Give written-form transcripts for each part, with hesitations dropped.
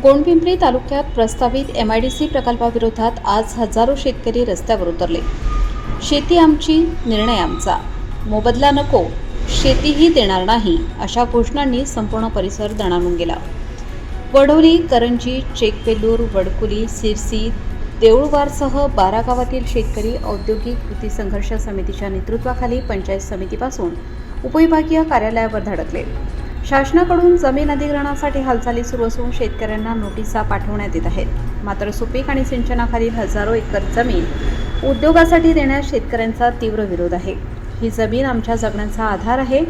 गोंडपिंपरी तालुक्यात प्रस्तावित MIDC प्रकल्पाविरोधात आज हजारो शेतकरी रस्त्यावर उतरले। शेती आमची, निर्णय आमचा, मोबदला नको, शेतीही देणार नाही, अशा घोषणांनी संपूर्ण परिसर दणाणून गेला। वडोली, करंजी, चेकपेलूर, वडकुली, सिरसी, देऊळवारसह 12 गावातील शेतकरी औद्योगिक कृती संघर्ष समितीच्या नेतृत्वाखाली पंचायत समितीपासून उपविभागीय कार्यालयावर धडकले। शासनाकडून जमीन अधिग्रहणासाठी हालचाली सुरू असून शेतकऱ्यांना नोटिसा पाठवण्यात येत आहेत। मात्र सुपीक आणि सिंचनाखालील हजारो एकर जमीन उद्योगासाठी देण्यास शेतकऱ्यांचा तीव्र विरोध आहे। ही जमीन आमच्या जगण्याचा आधार आहे।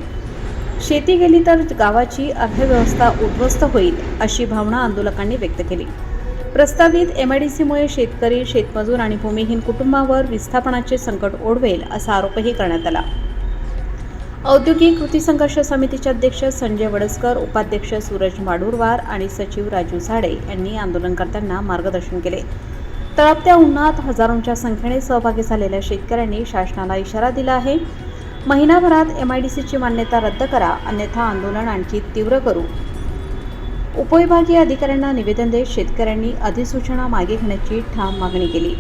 शेती गेली तर गावाची अर्थव्यवस्था उद्ध्वस्त होईल, अशी भावना आंदोलकांनी व्यक्त केली। प्रस्तावित MIDCमुळे शेतकरी, शेतमजूर आणि भूमिहीन कुटुंबावर विस्थापनाचे संकट ओढवेल, असा आरोपही करण्यात आला। औद्योगिक कृती संघर्ष समितीचे अध्यक्ष संजय वडसकर, उपाध्यक्ष सूरज माडुरवार आणि सचिव राजू झाडे यांनी आंदोलनकर्त्यांना मार्गदर्शन केले। तळपत्या उन्हात हजारोंच्या संख्येने सहभागी झालेल्या शेतकऱ्यांनी शासनाला इशारा दिला आहे। महिनाभरात MIDCची मान्यता रद्द करा, अन्यथा आंदोलन आणखी तीव्र करू। उपविभागीय अधिकाऱ्यांना निवेदन देत शेतकऱ्यांनी अधिसूचना मागे घेण्याची ठाम मागणी केली।